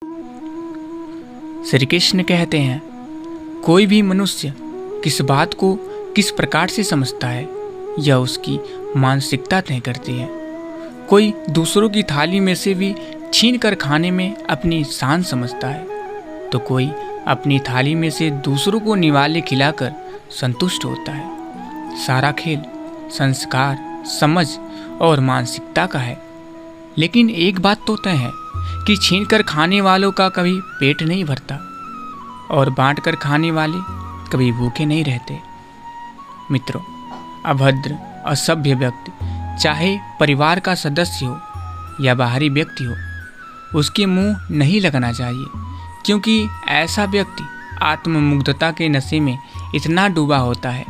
श्री कृष्ण कहते हैं, कोई भी मनुष्य किस बात को किस प्रकार से समझता है यह उसकी मानसिकता तय करती है। कोई दूसरों की थाली में से भी छीन कर खाने में अपनी शान समझता है, तो कोई अपनी थाली में से दूसरों को निवाले खिलाकर संतुष्ट होता है। सारा खेल संस्कार, समझ और मानसिकता का है। लेकिन एक बात तो तय है कि छीन कर खाने वालों का कभी पेट नहीं भरता और बांट कर खाने वाले कभी भूखे नहीं रहते। मित्रों, अभद्र, असभ्य व्यक्ति चाहे परिवार का सदस्य हो या बाहरी व्यक्ति हो, उसके मुंह नहीं लगना चाहिए, क्योंकि ऐसा व्यक्ति आत्ममुग्धता के नशे में इतना डूबा होता है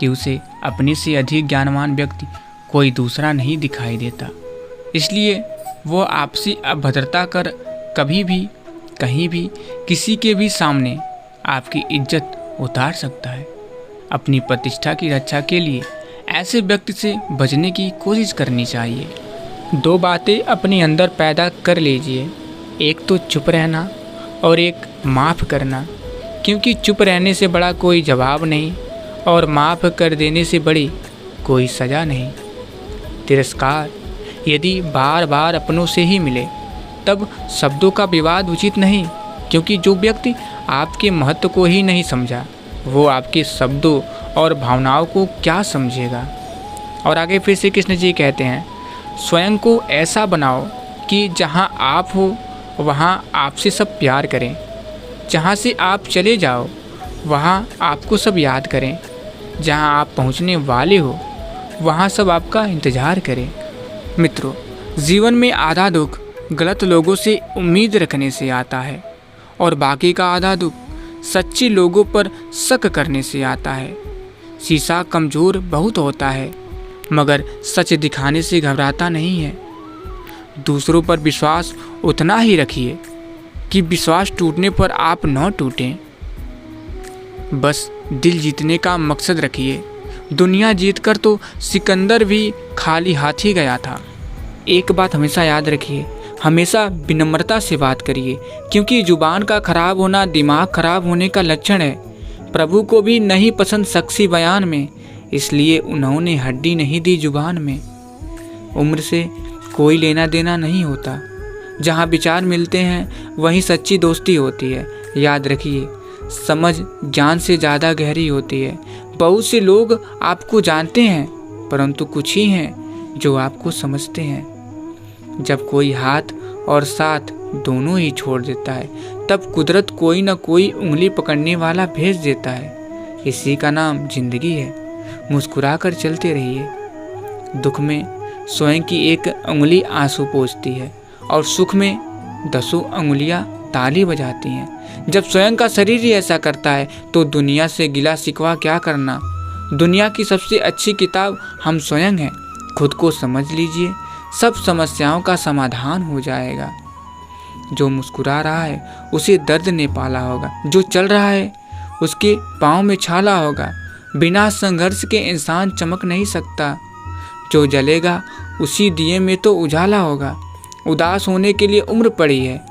कि उसे अपने से अधिक ज्ञानवान व्यक्ति कोई दूसरा नहीं दिखाई देता। इसलिए वो आपसी अभद्रता कर कभी भी कहीं भी किसी के भी सामने आपकी इज्जत उतार सकता है। अपनी प्रतिष्ठा की रक्षा के लिए ऐसे व्यक्ति से बचने की कोशिश करनी चाहिए। दो बातें अपने अंदर पैदा कर लीजिए, एक तो चुप रहना और एक माफ़ करना, क्योंकि चुप रहने से बड़ा कोई जवाब नहीं और माफ़ कर देने से बड़ी कोई सज़ा नहीं। तिरस्कार यदि बार बार अपनों से ही मिले तब शब्दों का विवाद उचित नहीं, क्योंकि जो व्यक्ति आपके महत्व को ही नहीं समझा वो आपके शब्दों और भावनाओं को क्या समझेगा। और आगे फिर से कृष्ण जी कहते हैं, स्वयं को ऐसा बनाओ कि जहाँ आप हो वहाँ आपसे सब प्यार करें, जहाँ से आप चले जाओ वहाँ आपको सब याद करें, जहाँ आप पहुँचने वाले हो वहाँ सब आपका इंतज़ार करें। मित्रों, जीवन में आधा दुख गलत लोगों से उम्मीद रखने से आता है और बाकी का आधा दुख सच्चे लोगों पर शक करने से आता है। शीशा कमज़ोर बहुत होता है मगर सच दिखाने से घबराता नहीं है। दूसरों पर विश्वास उतना ही रखिए कि विश्वास टूटने पर आप न टूटें। बस दिल जीतने का मकसद रखिए। दुनिया जीतकर तो सिकंदर भी खाली हाथ ही गया था। एक बात हमेशा याद रखिए, हमेशा विनम्रता से बात करिए, क्योंकि जुबान का खराब होना दिमाग खराब होने का लक्षण है। प्रभु को भी नहीं पसंद शख्सी बयान में, इसलिए उन्होंने हड्डी नहीं दी जुबान में। उम्र से कोई लेना देना नहीं होता, जहाँ विचार मिलते हैं वहीं सच्ची दोस्ती होती है। याद रखिए, समझ ज्ञान से ज़्यादा गहरी होती है। बहुत से लोग आपको जानते हैं परंतु कुछ ही हैं जो आपको समझते हैं। जब कोई हाथ और साथ दोनों ही छोड़ देता है तब कुदरत कोई ना कोई उंगली पकड़ने वाला भेज देता है। इसी का नाम जिंदगी है। मुस्कुरा कर चलते रहिए। दुख में स्वयं की एक उंगली आंसू पोंछती है और सुख में 10 उंगलियां ताली बजाती हैं। जब स्वयं का शरीर ही ऐसा करता है तो दुनिया से गिला शिकवा क्या करना। दुनिया की सबसे अच्छी किताब हम स्वयं हैं। खुद को समझ लीजिए, सब समस्याओं का समाधान हो जाएगा। जो मुस्कुरा रहा है उसे दर्द ने पाला होगा, जो चल रहा है उसके पाँव में छाला होगा। बिना संघर्ष के इंसान चमक नहीं सकता। जो जलेगा उसी दिए में तो उजाला होगा। उदास होने के लिए उम्र पड़ी है।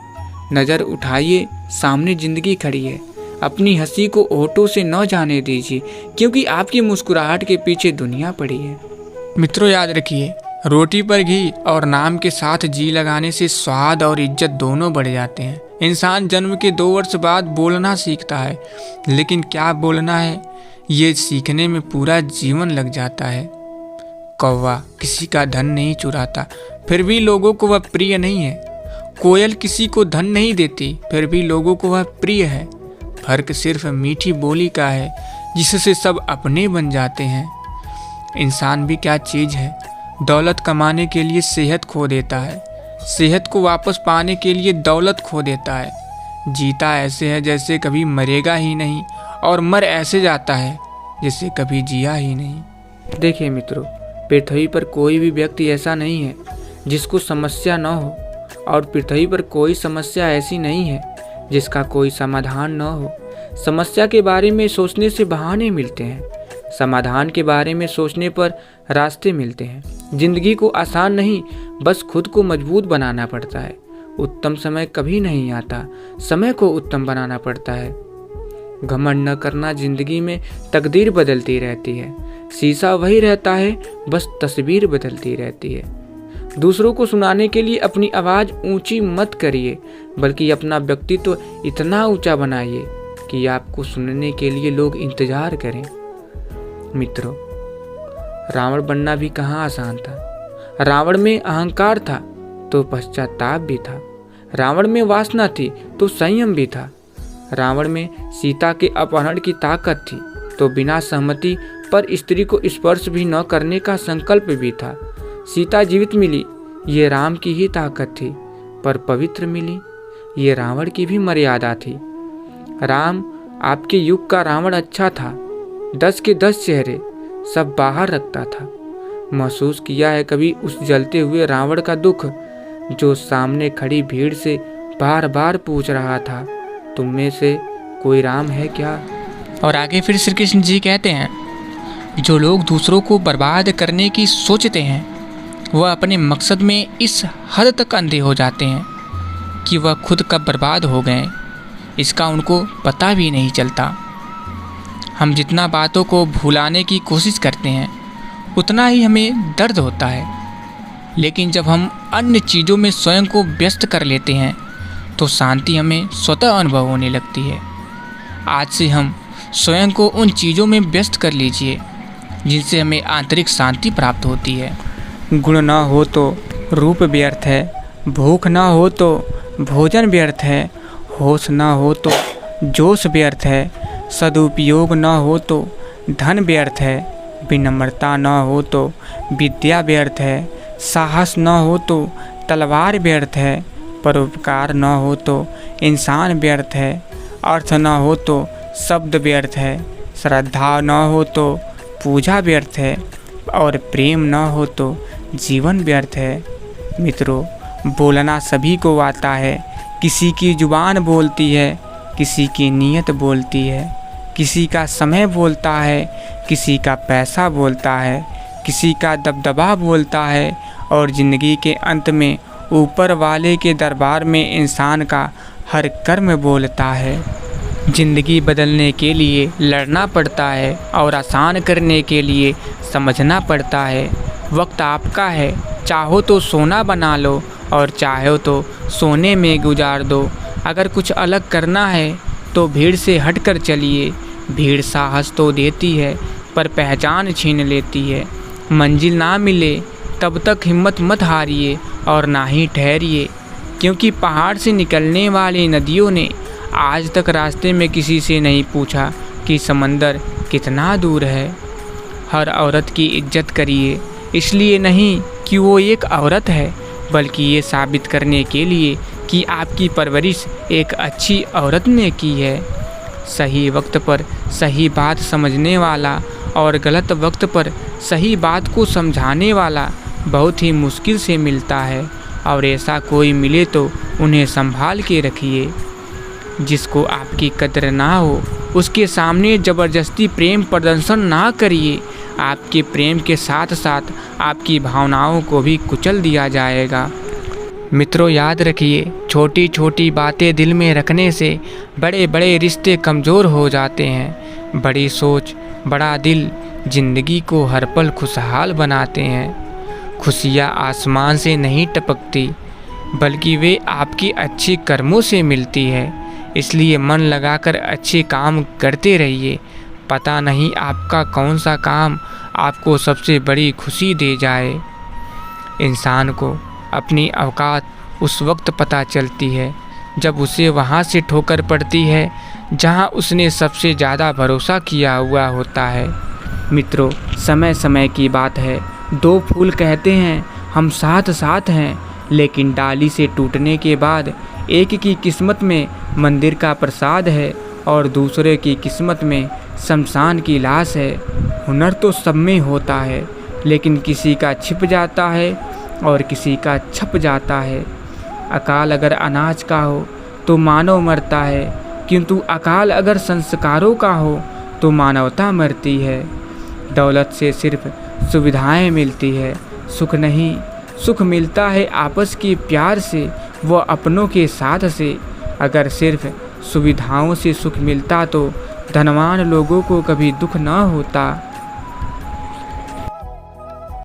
नज़र उठाइए, सामने जिंदगी खड़ी है। अपनी हंसी को होठों से न जाने दीजिए, क्योंकि आपकी मुस्कुराहट के पीछे दुनिया पड़ी है। मित्रों, याद रखिए, रोटी पर घी और नाम के साथ जी लगाने से स्वाद और इज्जत दोनों बढ़ जाते हैं। इंसान जन्म के 2 वर्ष बाद बोलना सीखता है, लेकिन क्या बोलना है ये सीखने में पूरा जीवन लग जाता है। कौवा किसी का धन नहीं चुराता, फिर भी लोगों को वह प्रिय नहीं है। कोयल किसी को धन नहीं देती, फिर भी लोगों को वह प्रिय है। फर्क सिर्फ मीठी बोली का है, जिससे सब अपने बन जाते हैं। इंसान भी क्या चीज़ है, दौलत कमाने के लिए सेहत खो देता है, सेहत को वापस पाने के लिए दौलत खो देता है। जीता ऐसे है जैसे कभी मरेगा ही नहीं, और मर ऐसे जाता है जैसे कभी जिया ही नहीं। देखिए मित्रों, पृथ्वी पर कोई भी व्यक्ति ऐसा नहीं है जिसको समस्या न हो, और पृथ्वी पर कोई समस्या ऐसी नहीं है जिसका कोई समाधान न हो। समस्या के बारे में सोचने से बहाने मिलते हैं, समाधान के बारे में सोचने पर रास्ते मिलते हैं। जिंदगी को आसान नहीं, बस खुद को मजबूत बनाना पड़ता है। उत्तम समय कभी नहीं आता, समय को उत्तम बनाना पड़ता है। घमंड न करना, जिंदगी में तकदीर बदलती रहती है। शीशा वही रहता है, बस तस्वीर बदलती रहती है। दूसरों को सुनाने के लिए अपनी आवाज़ ऊंची मत करिए, बल्कि अपना व्यक्तित्व इतना ऊंचा बनाइए कि आपको सुनने के लिए लोग इंतजार करें। मित्रों, रावण बनना भी कहाँ आसान था। रावण में अहंकार था तो पश्चाताप भी था। रावण में वासना थी तो संयम भी था। रावण में सीता के अपहरण की ताकत थी तो बिना सहमति पर स्त्री को स्पर्श भी न करने का संकल्प भी था। सीता जीवित मिली, ये राम की ही ताकत थी, पर पवित्र मिली, ये रावण की भी मर्यादा थी। राम आपके युग का रावण अच्छा था, 10 के 10 चेहरे सब बाहर रखता था। महसूस किया है कभी उस जलते हुए रावण का दुख, जो सामने खड़ी भीड़ से बार बार पूछ रहा था, तुम में से कोई राम है क्या? और आगे फिर श्री कृष्ण जी कहते हैं, जो लोग दूसरों को बर्बाद करने की सोचते हैं वह अपने मकसद में इस हद तक अंधे हो जाते हैं कि वह खुद कब बर्बाद हो गए इसका उनको पता भी नहीं चलता। हम जितना बातों को भुलाने की कोशिश करते हैं उतना ही हमें दर्द होता है, लेकिन जब हम अन्य चीज़ों में स्वयं को व्यस्त कर लेते हैं तो शांति हमें स्वतः अनुभव होने लगती है। आज से हम स्वयं को उन चीज़ों में व्यस्त कर लीजिए जिनसे हमें आंतरिक शांति प्राप्त होती है। गुण न हो तो रूप व्यर्थ है, भूख न हो तो भोजन व्यर्थ है, होश न हो तो जोश व्यर्थ है, सदुपयोग न हो तो धन व्यर्थ है, विनम्रता न हो तो विद्या व्यर्थ है, साहस न हो तो तलवार व्यर्थ है, परोपकार न हो तो इंसान व्यर्थ है, अर्थ न हो तो शब्द व्यर्थ है, श्रद्धा न हो तो पूजा व्यर्थ है, और प्रेम न हो तो जीवन व्यर्थ है। मित्रों, बोलना सभी को आता है। किसी की जुबान बोलती है, किसी की नीयत बोलती है, किसी का समय बोलता है, किसी का पैसा बोलता है, किसी का दबदबा बोलता है, और ज़िंदगी के अंत में ऊपर वाले के दरबार में इंसान का हर कर्म बोलता है। ज़िंदगी बदलने के लिए लड़ना पड़ता है और आसान करने के लिए समझना पड़ता है। वक्त आपका है, चाहो तो सोना बना लो और चाहो तो सोने में गुजार दो। अगर कुछ अलग करना है तो भीड़ से हटकर चलिए। भीड़ साहस तो देती है पर पहचान छीन लेती है। मंजिल ना मिले तब तक हिम्मत मत हारिए और ना ही ठहरिए, क्योंकि पहाड़ से निकलने वाली नदियों ने आज तक रास्ते में किसी से नहीं पूछा कि समंदर कितना दूर है। हर औरत की इज्जत करिए, इसलिए नहीं कि वो एक औरत है, बल्कि ये साबित करने के लिए कि आपकी परवरिश एक अच्छी औरत ने की है। सही वक्त पर सही बात समझने वाला और गलत वक्त पर सही बात को समझाने वाला बहुत ही मुश्किल से मिलता है, और ऐसा कोई मिले तो उन्हें संभाल के रखिए। जिसको आपकी कदर ना हो उसके सामने ज़बरदस्ती प्रेम प्रदर्शन ना करिए। आपके प्रेम के साथ साथ आपकी भावनाओं को भी कुचल दिया जाएगा। मित्रों, याद रखिए, छोटी छोटी बातें दिल में रखने से बड़े बड़े रिश्ते कमज़ोर हो जाते हैं। बड़ी सोच, बड़ा दिल जिंदगी को हर पल खुशहाल बनाते हैं। खुशियाँ आसमान से नहीं टपकती, बल्कि वे आपकी अच्छी कर्मों से मिलती है। इसलिए मन लगाकर अच्छे काम करते रहिए। पता नहीं आपका कौन सा काम आपको सबसे बड़ी खुशी दे जाए। इंसान को अपनी औकात उस वक्त पता चलती है जब उसे वहाँ से ठोकर पड़ती है जहाँ उसने सबसे ज़्यादा भरोसा किया हुआ होता है। मित्रों, समय समय की बात है। दो फूल कहते हैं हम साथ साथ हैं, लेकिन डाली से टूटने के बाद एक की किस्मत में मंदिर का प्रसाद है और दूसरे की किस्मत में शमशान की लाश है। हुनर तो सब में होता है, लेकिन किसी का छिप जाता है और किसी का छप जाता है। अकाल अगर अनाज का हो तो मानव मरता है, किंतु अकाल अगर संस्कारों का हो तो मानवता मरती है। दौलत से सिर्फ सुविधाएं मिलती है, सुख नहीं। सुख मिलता है आपस के प्यार से, वह अपनों के साथ से अगर सिर्फ सुविधाओं से सुख मिलता तो धनवान लोगों को कभी दुख न होता।